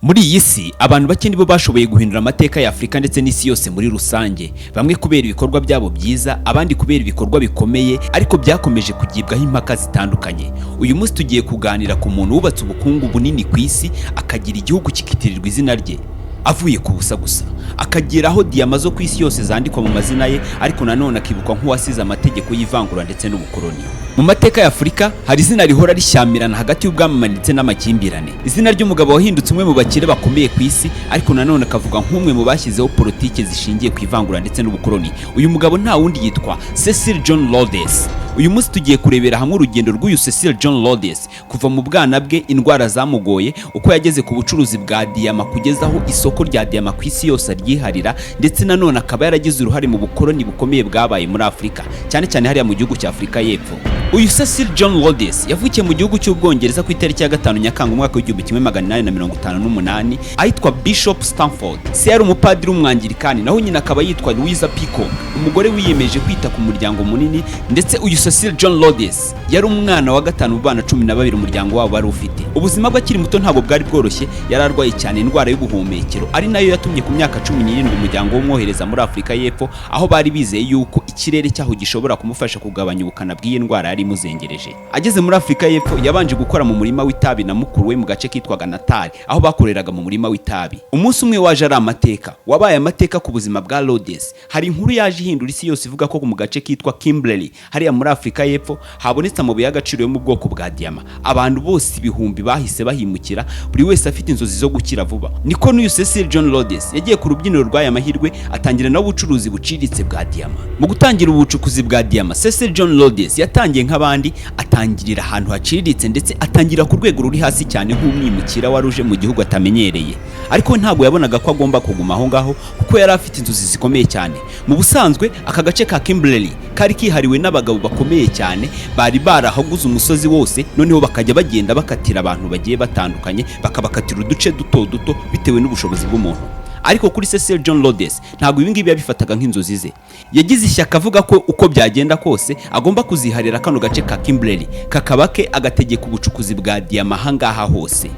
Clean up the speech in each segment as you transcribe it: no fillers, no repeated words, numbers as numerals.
Muri iyi si abantu bake nibo bashoboye guhindura amateka ya Afrika ndetse n'isi yose muri rusange, bamwe kubera ibikorwa byabo byiza, abandi kubera ibikorwa bikomeye ariko byakomeje kugibwaho impaka zitandukanye. Uyu munsi tugiye kuganira ku muntu wubatse ubukungu bunini ku isi, akagira igihugu kikitirirwa izina rye avuye ku busa gusa, akageraho diyama zo ku isi yose zandikwa mu mazina ye, ariko nanone akibukwa nk'uwasize amategeko y'ivangura ndetse n'ubukoloni. Mu mateka ya Afrika hari izina rihora rishyamirana hagati y'ubwamamare ndetse n'amakimbirane. Izina ry'umugabo wahindutse umwe mu bakire bakomeye ku isi, ariko nanone akavuga nk'umwe mu bashyizeho politike zishingiye ku ivangura ndetse n'ubukoloni. Uyu mugabo nta wundi yitwa Cecil John Rhodes. Uyu munsi tugiye kurebera hamwe urugendo rw'uyu Cecil John Rhodes kuva mu bwana bwe, indwara zamugoye, uko yageze ku bucuruzi bwa diyama kugeza aho isoko rya diyama ku isi yose aryiharira, ndetse nanone akaba yaragize uruhare mu bukoloni bukomeye bwabaye muri Afrika, cyane cyane hariya mu gihugu cya Afrika y'Epfo. Uyu Cecil John Rhodes yavukiye mu gihugu cy'Ubwongereza ku itariki ya 5 Nyakanga umwaka w'1858 ahitwa Bishop Stamford. Se yari umupadiri w'umwangirikani, naho nyina akaba yitwa Louisa Peacock, umugore wiyemeje kwita ku muryango munini. Ndetse uyu Cecil John Rhodes yari umwana wa gatanu mu bana 12 umuryango wabo wari ufite. Ubuzima bwe akiri muto ntabwo bwari bworoshye, yari arwaye cyane indwara y'ubuhumekero, ari nayo yatumye ku myaka 17 umuryango w'umwohereza muri Afrika y'Epfo, aho bari bizeye yuko ikirere cyaho gishobora kumufasha kugabanya ubukana bw'iyi ndwara yari imuzengereje. Ageze muri Afrika y'Epfo yabanje gukora mu murima w'itabi na mukuru we mu gace kitwaga Natal, aho bakoreraga mu murima w'itabi. Umunsi umwe waje ari amateka, wabaye amateka ku buzima bwa Rhodes. Hari inkuru yaje ihindura isi yose ivuga ko mu gace kitwa Kimberley hariya muri Afrika y'Epfo habonetse amabuye y'agaciro yo mu bwoko bwa diyama. Abantu bose ibihumbi bahise bahimukira, buri wese afite inzozi zo gukira vuba. Niko n'uyu Cecil John Rhodes yagiye ku rubyiniro rw'aya mahirwe, atangira nawe ubucuruzi buciriritse bwa diyama. Mu gutangira ubucukuzi bwa diyama, Cecil John Rhodes yatangiye nk'abandi, atangirira ahantu haciriritse ndetse atangira ku rwego ruri hasi cyane nk'umwimukira wari uje mu gihugu atamenyereye. Ariko ntabwo yabonaga ko agomba kuguma aho ngaho, kuko yari afite inzozi zikomeye cyane. Mu busanzwe aka gace ka Kimberley kari kihariwe n'abagabo bakomeye cyane, bari barahaguze umusozi wose, noneho bakajya bagenda bakatira abantu bagiye batandukanye, bakabakatira uduce duto duto bitewe n'ubushobozi bw'umuntu. Ariko kuri Cecil John Rhodes ntabwo ibi ngibi yabifataga nk'inzozi ze. Yagize ishyaka avuga ko uko byagenda kose agomba kuziharira kano gace ka Kimberley, kakaba ke agategeka ubucukuzi bwa diyama ahangaha hose.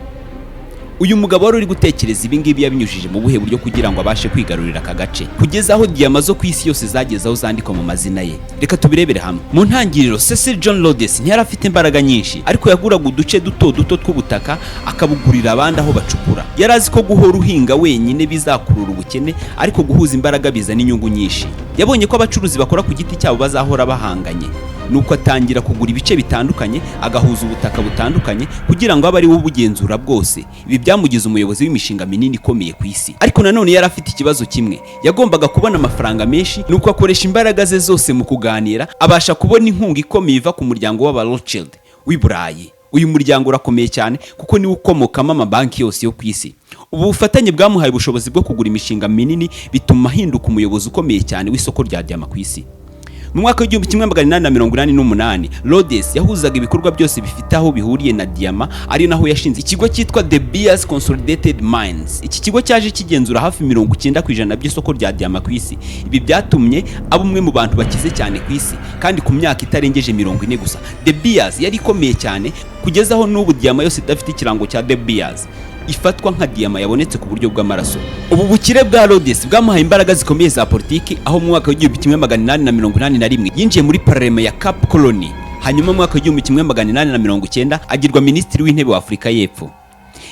Uyu mugabo wari uri gutekereza ibi ngibi yabinyujije mu buhe buryo kugira ngo abashe kwigarurira aka gace, kugeza aho diyama zo ku isi yose zageze aho zandikwa mu mazina ye. Reka tubirebere hamwe. Mu ntangiriro Cecil John Rhodes ntiyari afite imbaraga nyinshi, ariko yaguraga uduce duto duto tw'ubutaka akabugurira abandi aho bacukura. Yari azi ko guhora uhinga wenyine bizakurura ubukene, ariko guhuza imbaraga bizana inyungu nyinshi. Yabonye ko abacuruzi bakora ku giti cyabo bazahora bahanganye, nuko atangira kugura ibice bitandukanye, agahuza ubutaka butandukanye kugira ngo abe ari we ubugenzura bwose. Ibi byamugize umuyobozi w'imishinga minini ikomeye ku isi. Ariko nanone yari afite ikibazo kimwe, yagombaga kubona amafaranga menshi, nuko akoresha imbaraga ze zose mu kuganira, abasha kubona inkunga ikomeye iva ku muryango w'aba Rothschild w'i Burayi. Uyu muryango urakomeye cyane kuko niwo ukomokamo amabanki yose yo ku isi. Ubu bufatanye bwamuhaye ubushobozi bwo kugura imishinga minini, bituma ahinduka umuyobozi ukomeye cyane w'isoko rya diyama ku isi. Mu mwaka w'1888 Rhodes yahuzaga ibikorwa byose bifite aho bihuriye na diyama, ari naho yashinze ikigo cyitwa The Beers Consolidated Mines. Iki kigo cyaje kigenzura hafi 90% by'isoko rya diyama ku isi. Ibi byatumye aba umwe mu bantu bakize cyane ku isi, kandi ku myaka itarengeje 40 gusa. The Beers yari ikomeye cyane kugeza aho n'ubu diyama yose idafite ikirango cya The Beers ifatwa nka diyama yabonetse ku buryo bw'amaraso. Ubu bukire bwa Rhodes bwamuhaye imbaraga zikomeye za politiki, aho mu mwaka w'1881 yinjiye muri parlement ya Cape Colony. Hanyuma mu mwaka w'1890 agirwa minisitiri w'intebe wa Afrika y'Epfo.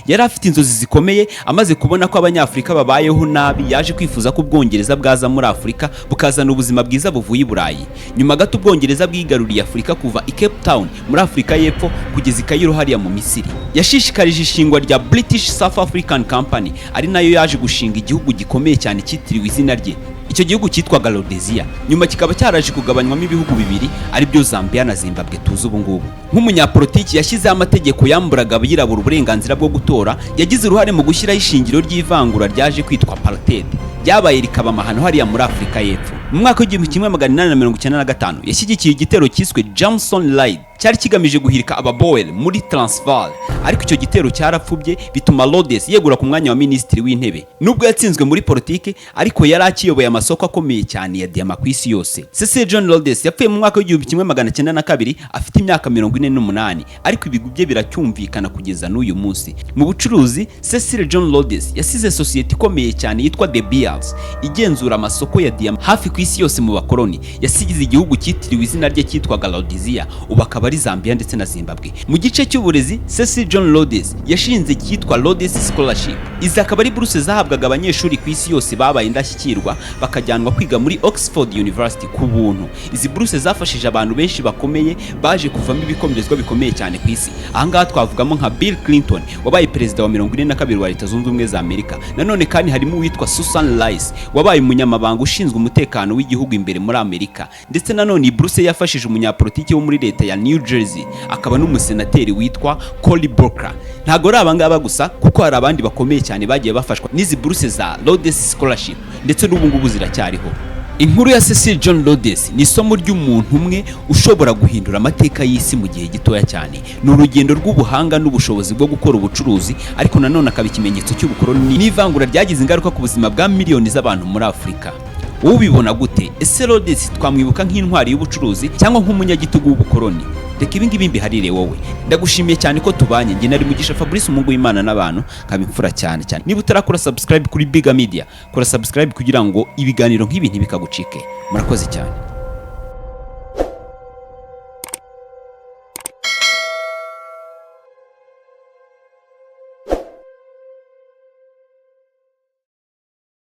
Yari afite inzozi zikomeye, amaze kubona ko abanyafrika babayeho nabi, yaje kwifuza ko Ubwongereza bwaza muri Afrika bukazana ubuzima bwiza buvuye i Burayi. Nyuma gato Ubwongereza bwigaruriye Afrika kuva i Cape Town muri Afrika y'Epfo kugeza i Cairo hariya mu Misiri. Yashishikarije ishingwa rya British South African Company, ari nayo yaje gushinga igihugu gikomeye cyane cyitiriwe izina rye. Icyo gihugu cyitwaga Rhodesia, nyuma kikaba cyaraje kugabanywamo ibihugu bibiri, ari byo Zambia na Zimbabwe tuzi ubu ngubu. Nk'umunyapolitiki yashyizeho amategeko yamburaga abirabura uburenganzira bwo gutora, yagize uruhare mu gushyiraho ishingiro ry'ivangura ryaje kwitwa apartheid, ryabaye rikaba amahano hariya muri Afrika y'Epfo. Mu mwaka w'1895 yashyigikiye igitero cyiswe Jameson Raid cyari kigamije guhirika ababoer muri Transvaal, ariko icyo gitero cyarapfubye bituma Rhodes yegura ku mwanya wa minisitiri w'intebe. Nubwo yatsinzwe muri politike, ariko yari akiyoboye amasoko akomeye cyane ya diyama ku isi yose. Cecil John Rhodes yapfuye mu mwaka w'1902 afite imyaka 48, ariko ibigwi bye biracyumvikana kugeza n'uyu munsi. Mu bucuruzi, Cecil John Rhodes yasize sosiyete ikomeye cyane yitwa De Beers igenzura amasoko ya diyama hafi ku isi yose mu bakoloni. Yasigize igihugu cyitiriwe izina rye cyitwaga Rhodesia, ubu akaba ari Zambia ndetse na Zimbabwe. Mu gice cy'uburezi, Cecil John Rhodes yashinze cyitwa Rhodes Scholarship. Izi akaba ari buruse zahabwaga abanyeshuri ku isi yose babaye indashyikirwa bakajyanwa kwiga muri Oxford University ku buntu. Izi buruse zafashije abantu benshi bakomeye baje kuvamo ibikomerezwa bikomeye cyane ku isi. Ahangaha twavugamo nka Bill Clinton wabaye perezida wa 42 wa Leta Zunze Ubumwe za Amerika. Nanone kandi harimo uwitwa Susan Rice wabaye umunyamabanga ushinzwe umutekano w'igihugu imbere muri Amerika. Ndetse nanone buruse yafashije umunyapolitiki wo muri leta ya New Jersey akaba n'umusenateri witwa Cory Booker. Ntago ari abangaba gusa kuko hari abandi bakomeye cyane bagiye bafashwa n'izi buruse za Rhodes Scholarship ndetse n'ubu ngubu ziracyariho. Inkuru ya Cecil John Rhodes ni isomo ry'umuntu umwe ushobora guhindura amateka y'isi mu gihe gitoya cyane. Ni urugendo rw'ubuhanga n'ubushobozi bwo gukora ubucuruzi, ariko nanone akaba ikimenyetso cy'ubukoloni n'ivangura ryagize ingaruka ku buzima bwa miliyoni z'abantu muri Afurika. Wowe ubibona gute? Ese Rhodes twamwibuka nk'intwari y'ubucuruzi cyangwa nk'umunyagitugu w'ubukoloni? Reka ibi ngibi mbiharire wowe. Ndagushimiye cyane ko tubanye. Njye nari Mugisha Fabrice, umungu w'Imana n'abantu, kaba imfura cyane. Niba utarakora subscribe kuri Biga Media, kora subscribe kugira ngo ibiganiro nk'ibi ntibikagucike. Murakoze cyane.